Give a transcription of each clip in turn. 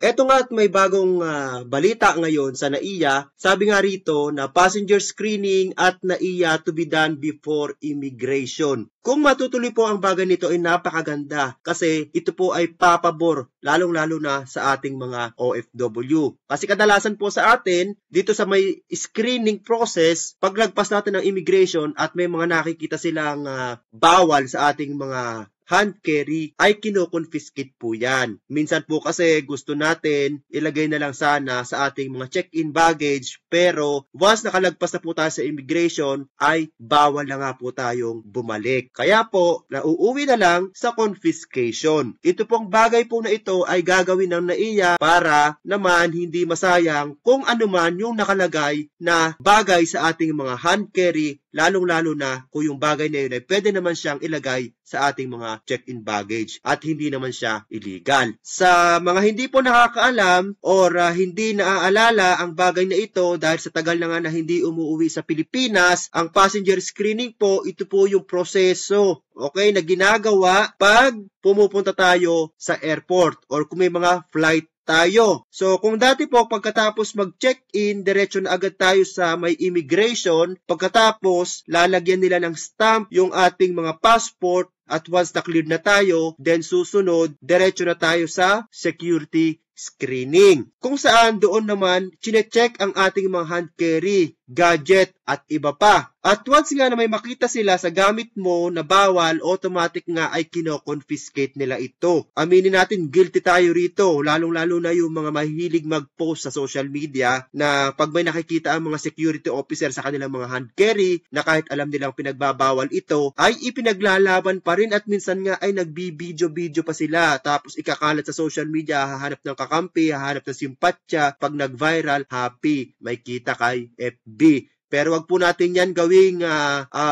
Eto nga at may bagong balita ngayon sa NAIA. Sabi nga rito na passenger screening at NAIA to be done before immigration. Kung matutuloy po ang bagay nito ay napakaganda kasi ito po ay papabor lalong-lalo na sa ating mga OFW. Kasi kadalasan po sa atin, dito sa may screening process, paglagpas natin ng immigration at may mga nakikita silang bawal sa ating mga hand carry ay kino-confiscate po yan. Minsan po kasi gusto natin ilagay na lang sana sa ating mga check-in baggage pero once nakalagpas na po tayo sa immigration ay bawal na nga po tayong bumalik. Kaya po nauuwi na lang sa confiscation. Ito pong bagay po na ito ay gagawin ng NAIA para naman hindi masayang kung ano man yung nakalagay na bagay sa ating mga hand carry, lalong-lalo na kung yung bagay na yun ay pwede naman siyang ilagay sa ating mga check-in baggage at hindi naman siya illegal. Sa mga hindi po nakakaalam or hindi naaalala ang bagay na ito dahil sa tagal na nga na hindi umuwi sa Pilipinas, ang passenger screening po, ito po yung proseso, okay, na ginagawa pag pumupunta tayo sa airport or kung may mga flight tayo. So, kung dati po, pagkatapos mag-check-in, diretso na agad tayo sa may immigration. Pagkatapos, lalagyan nila ng stamp yung ating mga passport at once na-cleared na tayo, then susunod, diretso na tayo sa security screening. Kung saan doon naman, chine-check ang ating mga hand carry, gadget, at iba pa. At once nga na may makita sila sa gamit mo na bawal, automatic nga ay kino-confiscate nila ito. Aminin natin, guilty tayo rito, lalong-lalo na yung mga mahilig mag-post sa social media na pag may nakikita ang mga security officer sa kanilang mga hand carry na kahit alam nilang pinagbabawal ito, ay ipinaglalaban pa rin at minsan nga ay nagbi-video-video pa sila tapos ikakalat sa social media, hahanap ng kakampi, hahanap ng simpatya, pag nag-viral, happy, may kita kay FB. Pero wag po natin yan gawing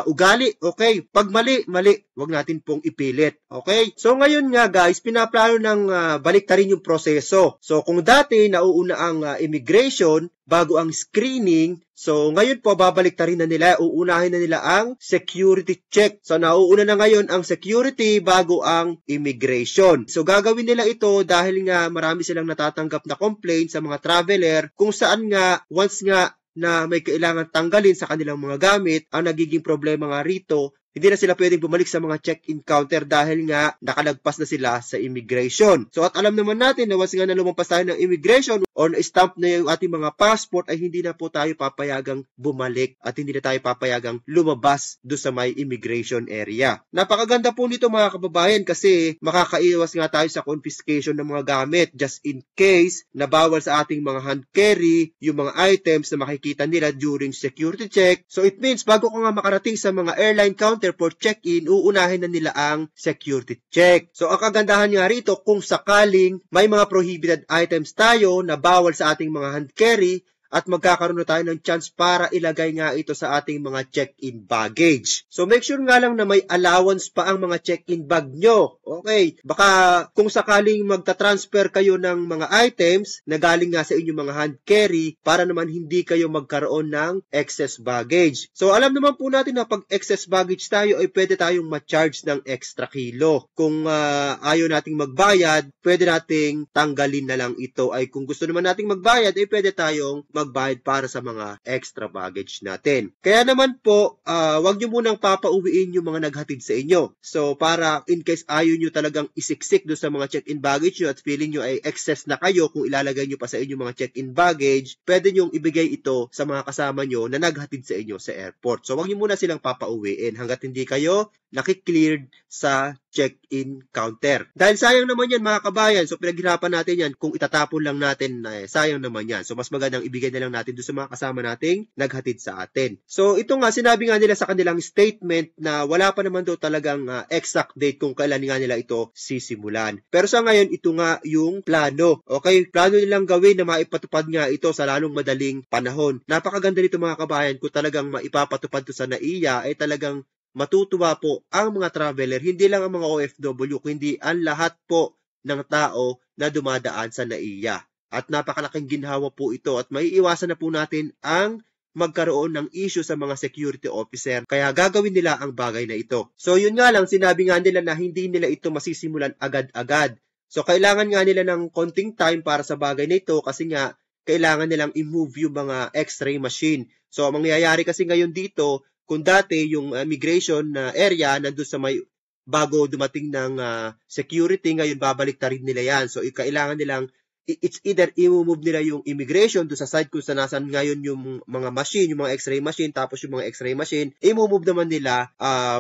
ugali, okay? Pag mali, wag natin pong ipilit, okay? So ngayon nga guys, pinaplano ng baliktarin yung proseso. So kung dati nauuna ang immigration bago ang screening, so ngayon po babaliktarin na nila, uunahin na nila ang security check. So nauuna na ngayon ang security bago ang immigration. So gagawin nila ito dahil nga marami silang natatanggap na complaint sa mga traveler kung saan nga once nga na may kailangan tanggalin sa kanilang mga gamit, ang nagiging problema nga rito, hindi na sila pwedeng bumalik sa mga check-in counter dahil nga nakalagpas na sila sa immigration. So at alam naman natin na once nga na lumampas tayo ng immigration or na-stamp na yung ating mga passport ay hindi na po tayo papayagang bumalik at hindi na tayo papayagang lumabas do sa may immigration area. Napakaganda po nito mga kababayan kasi makakaiwas nga tayo sa confiscation ng mga gamit just in case na bawal sa ating mga hand carry yung mga items na makikita nila during security check. So it means bago ka nga makarating sa mga airline counter for check-in, uunahin na nila ang security check. So, ang kagandahan nga rito, kung sakaling may mga prohibited items tayo na bawal sa ating mga hand carry, at magkakaroon na tayo ng chance para ilagay nga ito sa ating mga check-in baggage. So, make sure nga lang na may allowance pa ang mga check-in bag nyo. Okay, baka kung sakaling magta-transfer kayo ng mga items na galing nga sa inyong mga hand carry para naman hindi kayo magkaroon ng excess baggage. So, alam naman po natin na pag excess baggage tayo ay pwede tayong ma-charge ng extra kilo. Kung ayaw nating magbayad, pwede nating tanggalin na lang ito. Ay kung gusto naman nating magbayad, ay pwede tayong magbayad para sa mga extra baggage natin. Kaya naman po, wag nyo munang papauwiin yung mga naghatid sa inyo. So, para in case ayaw nyo talagang isiksik doon sa mga check-in baggage nyo at feeling nyo ay excess na kayo kung ilalagay nyo pa sa inyong mga check-in baggage, pwede nyong ibigay ito sa mga kasama nyo na naghatid sa inyo sa airport. So, wag nyo muna silang papauwiin hanggat hindi kayo nakikleared sa check-in counter. Dahil sayang naman yan mga kabayan, so pinaghirapan natin yan kung itatapon lang natin, sayang naman yan. So mas magandang ibigay na lang natin doon sa mga kasama nating naghatid sa atin. So ito nga, sinabi nga nila sa kanilang statement na wala pa naman daw talagang exact date kung kailan nga nila ito sisimulan. Pero sa ngayon, ito nga yung plano. Okay, plano nilang gawin na maipatupad nga ito sa lalong madaling panahon. Napakaganda nito mga kabayan kung talagang maipapatupad to sa NAIA ay talagang matutuwa po ang mga traveler, hindi lang ang mga OFW, kundi ang lahat po ng tao na dumadaan sa NAIA. At napakalaking ginhawa po ito at maiiwasan na po natin ang magkaroon ng issue sa mga security officer. Kaya gagawin nila ang bagay na ito. So yun nga lang, sinabi nga nila na hindi nila ito masisimulan agad-agad. So, kailangan nga nila ng konting time para sa bagay na ito kasi nga, kailangan nilang i-move yung mga X-ray machine. So, ang mangyayari kasi ngayon dito, kung dati yung immigration area nandun sa may bago dumating ng security, ngayon babalik ta rin nila yan. So, kailangan nilang it's either i-move nila yung immigration do sa side kung saan nasan ngayon yung mga machine, yung mga X-ray machine, tapos yung mga X-ray machine, i-move naman nila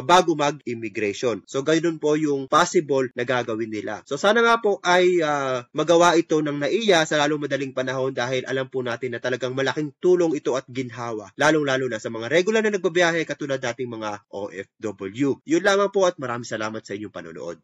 bago mag-immigration. So, ganoon po yung possible na gagawin nila. So, sana nga po ay magawa ito ng NAIA sa lalong madaling panahon dahil alam po natin na talagang malaking tulong ito at ginhawa, lalong-lalo na sa mga regular na nagbabiyahe katulad dating mga OFW. Yun lamang po at maraming salamat sa inyong panonood.